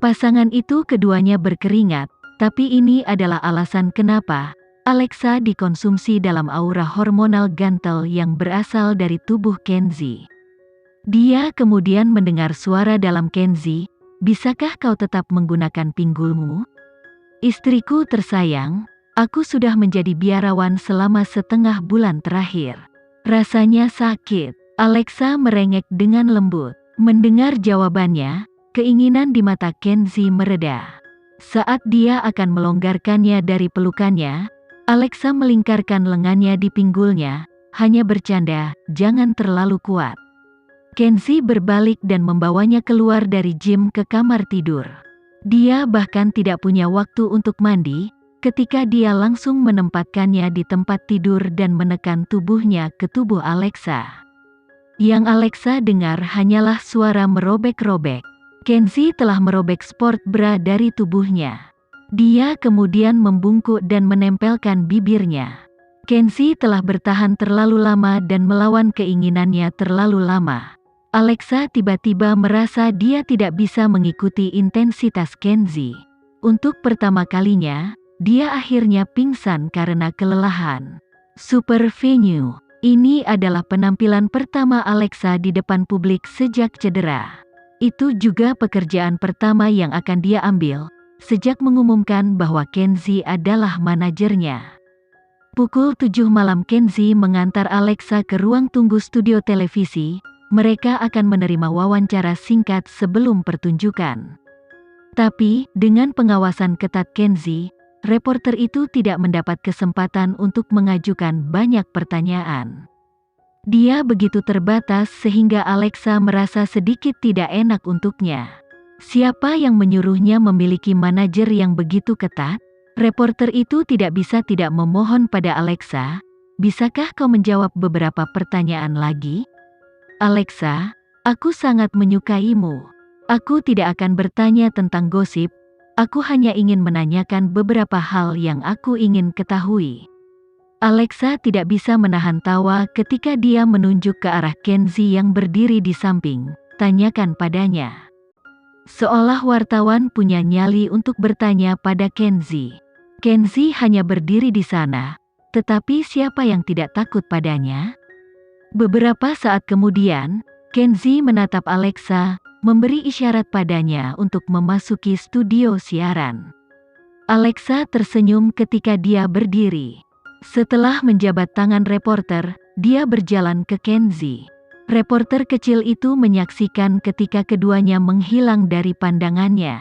Pasangan itu keduanya berkeringat, tapi ini adalah alasan kenapa Alexa dikonsumsi dalam aura hormonal gantel yang berasal dari tubuh Kenzi. Dia kemudian mendengar suara dalam Kenzi, "Bisakah kau tetap menggunakan pinggulmu? Istriku tersayang, aku sudah menjadi biarawan selama setengah bulan terakhir. Rasanya sakit." Alexa merengek dengan lembut. Mendengar jawabannya, keinginan di mata Kenzi mereda. Saat dia akan melonggarkannya dari pelukannya, Alexa melingkarkan lengannya di pinggulnya, hanya bercanda, "Jangan terlalu kuat." Kenzi berbalik dan membawanya keluar dari gym ke kamar tidur. Dia bahkan tidak punya waktu untuk mandi, ketika dia langsung menempatkannya di tempat tidur dan menekan tubuhnya ke tubuh Alexa. Yang Alexa dengar hanyalah suara merobek-robek. Kenzi telah merobek sport bra dari tubuhnya. Dia kemudian membungkuk dan menempelkan bibirnya. Kenzi telah bertahan terlalu lama dan melawan keinginannya terlalu lama. Alexa tiba-tiba merasa dia tidak bisa mengikuti intensitas Kenzi. Untuk pertama kalinya, dia akhirnya pingsan karena kelelahan. Super venue. Ini adalah penampilan pertama Alexa di depan publik sejak cedera. Itu juga pekerjaan pertama yang akan dia ambil sejak mengumumkan bahwa Kenzi adalah manajernya. Pukul 7 malam Kenzi mengantar Alexa ke ruang tunggu studio televisi. Mereka akan menerima wawancara singkat sebelum pertunjukan. Tapi, dengan pengawasan ketat Kenzi, reporter itu tidak mendapat kesempatan untuk mengajukan banyak pertanyaan. Dia begitu terbatas sehingga Alexa merasa sedikit tidak enak untuknya. Siapa yang menyuruhnya memiliki manajer yang begitu ketat? Reporter itu tidak bisa tidak memohon pada Alexa, "Bisakah kau menjawab beberapa pertanyaan lagi?" "Alexa, aku sangat menyukaimu. Aku tidak akan bertanya tentang gosip, aku hanya ingin menanyakan beberapa hal yang aku ingin ketahui." Alexa tidak bisa menahan tawa ketika dia menunjuk ke arah Kenzi yang berdiri di samping. "Tanyakan padanya." Seolah wartawan punya nyali untuk bertanya pada Kenzi. Kenzi hanya berdiri di sana, tetapi siapa yang tidak takut padanya? Beberapa saat kemudian, Kenzi menatap Alexa, memberi isyarat padanya untuk memasuki studio siaran. Alexa tersenyum ketika dia berdiri. Setelah menjabat tangan reporter, dia berjalan ke Kenzi. Reporter kecil itu menyaksikan ketika keduanya menghilang dari pandangannya.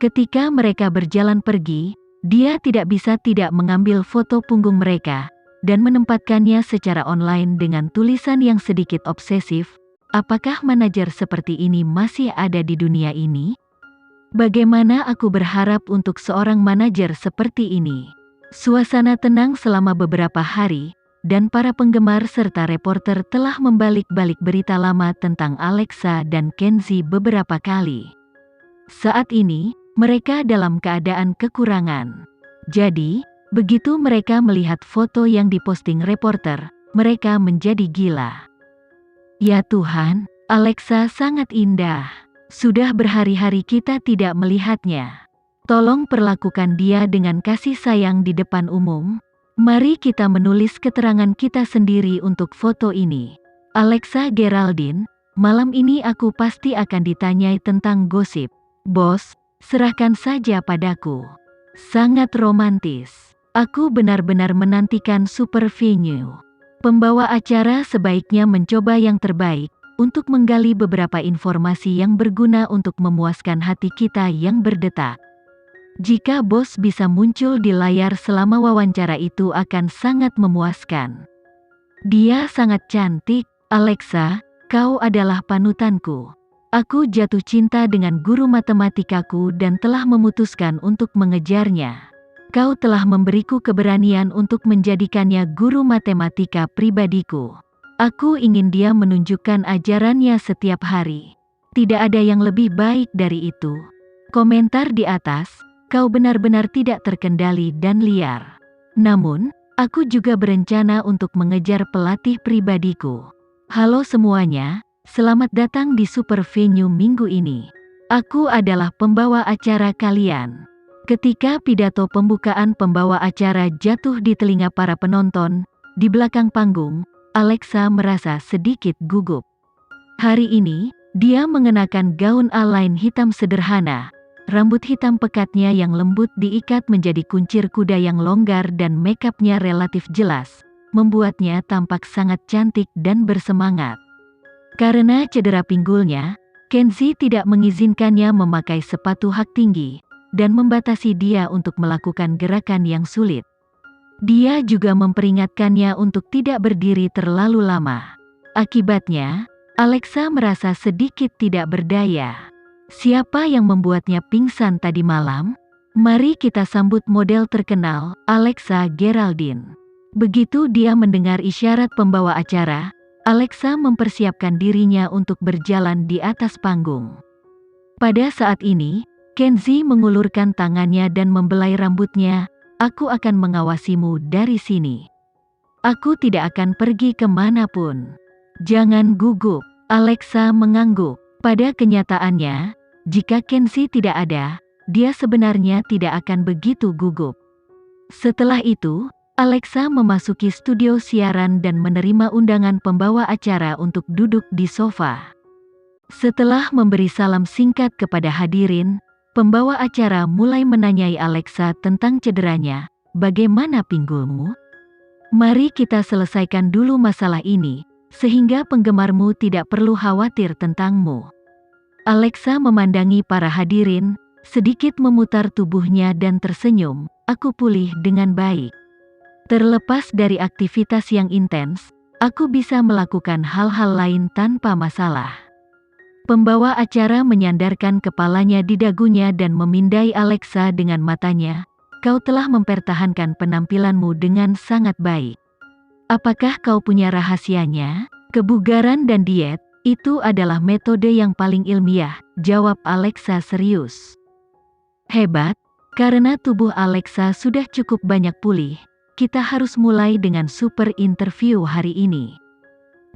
Ketika mereka berjalan pergi, dia tidak bisa tidak mengambil foto punggung mereka dan menempatkannya secara online dengan tulisan yang sedikit obsesif, "Apakah manajer seperti ini masih ada di dunia ini? Bagaimana aku berharap untuk seorang manajer seperti ini." Suasana tenang selama beberapa hari, dan para penggemar serta reporter telah membalik-balik berita lama tentang Alexa dan Kenzi beberapa kali. Saat ini, mereka dalam keadaan kekurangan. Jadi, begitu mereka melihat foto yang diposting reporter, mereka menjadi gila. "Ya Tuhan, Alexa sangat indah. Sudah berhari-hari kita tidak melihatnya. Tolong perlakukan dia dengan kasih sayang di depan umum. Mari kita menulis keterangan kita sendiri untuk foto ini. Alexa Geraldine, malam ini aku pasti akan ditanyai tentang gosip. Bos, serahkan saja padaku." Sangat romantis. Aku benar-benar menantikan super venue. Pembawa acara sebaiknya mencoba yang terbaik untuk menggali beberapa informasi yang berguna untuk memuaskan hati kita yang berdetak. Jika bos bisa muncul di layar selama wawancara itu akan sangat memuaskan. "Dia sangat cantik, Alexa, kau adalah panutanku. Aku jatuh cinta dengan guru matematikaku dan telah memutuskan untuk mengejarnya. Kau telah memberiku keberanian untuk menjadikannya guru matematika pribadiku. Aku ingin dia menunjukkan ajarannya setiap hari. Tidak ada yang lebih baik dari itu." Komentar di atas, "Kau benar-benar tidak terkendali dan liar. Namun, aku juga berencana untuk mengejar pelatih pribadiku." Halo semuanya, selamat datang di Super Venue minggu ini. Aku adalah pembawa acara kalian. Ketika pidato pembukaan pembawa acara jatuh di telinga para penonton, di belakang panggung, Alexa merasa sedikit gugup. Hari ini, dia mengenakan gaun alain hitam sederhana, rambut hitam pekatnya yang lembut diikat menjadi kuncir kuda yang longgar dan makeupnya relatif jelas, membuatnya tampak sangat cantik dan bersemangat. Karena cedera pinggulnya, Kenzi tidak mengizinkannya memakai sepatu hak tinggi, dan membatasi dia untuk melakukan gerakan yang sulit. Dia juga memperingatkannya untuk tidak berdiri terlalu lama. Akibatnya, Alexa merasa sedikit tidak berdaya. Siapa yang membuatnya pingsan tadi malam? Mari kita sambut model terkenal, Alexa Geraldine. Begitu dia mendengar isyarat pembawa acara, Alexa mempersiapkan dirinya untuk berjalan di atas panggung. Pada saat ini, Kenzi mengulurkan tangannya dan membelai rambutnya. Aku akan mengawasimu dari sini. Aku tidak akan pergi kemanapun. Jangan gugup. Alexa mengangguk. Pada kenyataannya, jika Kenzi tidak ada, dia sebenarnya tidak akan begitu gugup. Setelah itu, Alexa memasuki studio siaran dan menerima undangan pembawa acara untuk duduk di sofa. Setelah memberi salam singkat kepada hadirin, pembawa acara mulai menanyai Alexa tentang cederanya. Bagaimana pinggulmu? Mari kita selesaikan dulu masalah ini, sehingga penggemarmu tidak perlu khawatir tentangmu. Alexa memandangi para hadirin, sedikit memutar tubuhnya dan tersenyum. Aku pulih dengan baik. Terlepas dari aktivitas yang intens, aku bisa melakukan hal-hal lain tanpa masalah. Pembawa acara menyandarkan kepalanya di dagunya dan memindai Alexa dengan matanya. Kau telah mempertahankan penampilanmu dengan sangat baik. Apakah kau punya rahasianya? Kebugaran dan diet, itu adalah metode yang paling ilmiah, jawab Alexa serius. Hebat, karena tubuh Alexa sudah cukup banyak pulih. Kita harus mulai dengan super interview hari ini.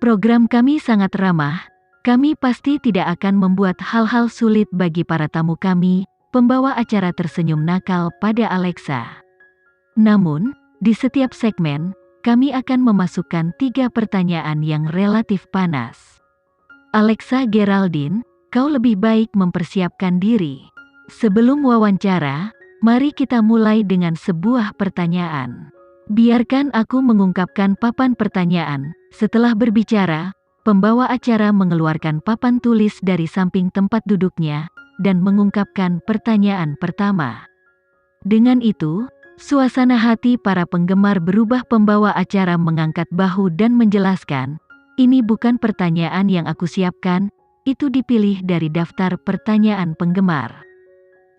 Program kami sangat ramah, kami pasti tidak akan membuat hal-hal sulit bagi para tamu kami, pembawa acara tersenyum nakal pada Alexa. Namun, di setiap segmen, kami akan memasukkan 3 pertanyaan yang relatif panas. Alexa Geraldine, kau lebih baik mempersiapkan diri. Sebelum wawancara, mari kita mulai dengan sebuah pertanyaan. Biarkan aku mengungkapkan papan pertanyaan. Setelah berbicara, pembawa acara mengeluarkan papan tulis dari samping tempat duduknya, dan mengungkapkan pertanyaan pertama. Dengan itu, suasana hati para penggemar berubah. Pembawa acara mengangkat bahu dan menjelaskan, ini bukan pertanyaan yang aku siapkan, itu dipilih dari daftar pertanyaan penggemar.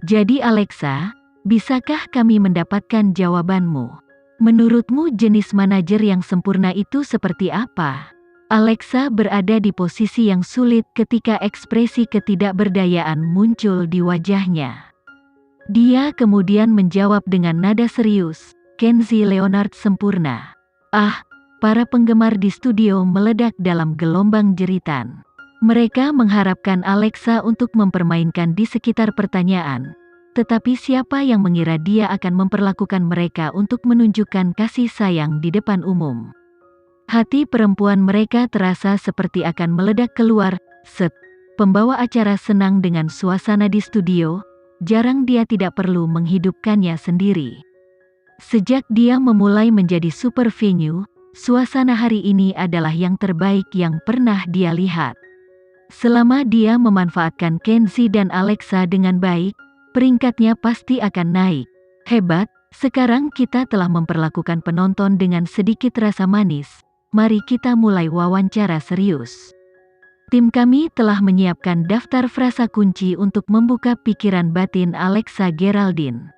Jadi Alexa, bisakah kami mendapatkan jawabanmu? Menurutmu jenis manajer yang sempurna itu seperti apa? Alexa berada di posisi yang sulit ketika ekspresi ketidakberdayaan muncul di wajahnya. Dia kemudian menjawab dengan nada serius, Kenzi Leonard sempurna. Ah, para penggemar di studio meledak dalam gelombang jeritan. Mereka mengharapkan Alexa untuk mempermainkan di sekitar pertanyaan. Tetapi siapa yang mengira dia akan memperlakukan mereka untuk menunjukkan kasih sayang di depan umum? Hati perempuan mereka terasa seperti akan meledak keluar. Set. Pembawa acara senang dengan suasana di studio. Jarang dia tidak perlu menghidupkannya sendiri. Sejak dia memulai menjadi super venue, suasana hari ini adalah yang terbaik yang pernah dia lihat. Selama dia memanfaatkan Kenzi dan Alexa dengan baik, peringkatnya pasti akan naik. Hebat, sekarang kita telah memperlakukan penonton dengan sedikit rasa manis. Mari kita mulai wawancara serius. Tim kami telah menyiapkan daftar frasa kunci untuk membuka pikiran batin Alexa Geraldine.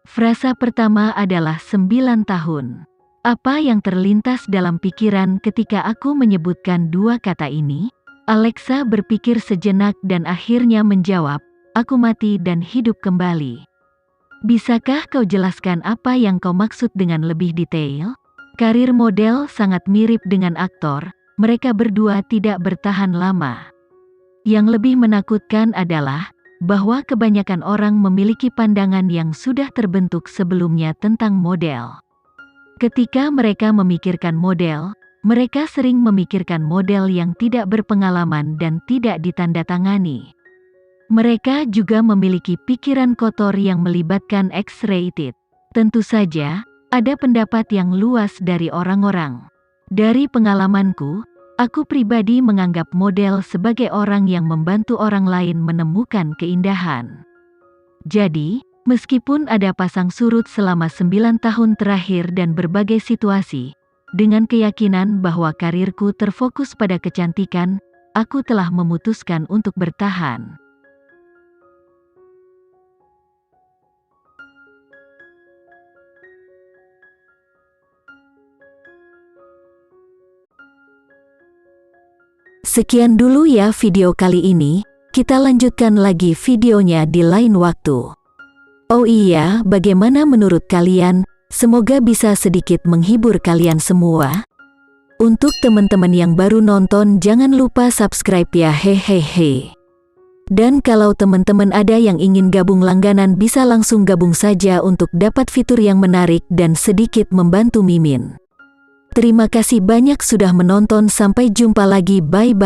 Frasa pertama adalah 9 tahun. Apa yang terlintas dalam pikiran ketika aku menyebutkan 2 kata ini? Alexa berpikir sejenak dan akhirnya menjawab, aku mati dan hidup kembali. Bisakah kau jelaskan apa yang kau maksud dengan lebih detail? Karir model sangat mirip dengan aktor, mereka berdua tidak bertahan lama. Yang lebih menakutkan adalah, bahwa kebanyakan orang memiliki pandangan yang sudah terbentuk sebelumnya tentang model. Ketika mereka memikirkan model, mereka sering memikirkan model yang tidak berpengalaman dan tidak ditandatangani. Mereka juga memiliki pikiran kotor yang melibatkan X-rated. Tentu saja, ada pendapat yang luas dari orang-orang. Dari pengalamanku, aku pribadi menganggap model sebagai orang yang membantu orang lain menemukan keindahan. Jadi, meskipun ada pasang surut selama 9 tahun terakhir dan berbagai situasi, dengan keyakinan bahwa karirku terfokus pada kecantikan, aku telah memutuskan untuk bertahan. Sekian dulu ya video kali ini, kita lanjutkan lagi videonya di lain waktu. Oh iya, bagaimana menurut kalian? Semoga bisa sedikit menghibur kalian semua. Untuk teman-teman yang baru nonton, jangan lupa subscribe ya, hehehe. Dan kalau teman-teman ada yang ingin gabung langganan, bisa langsung gabung saja untuk dapat fitur yang menarik dan sedikit membantu Mimin. Terima kasih banyak sudah menonton, sampai jumpa lagi, bye.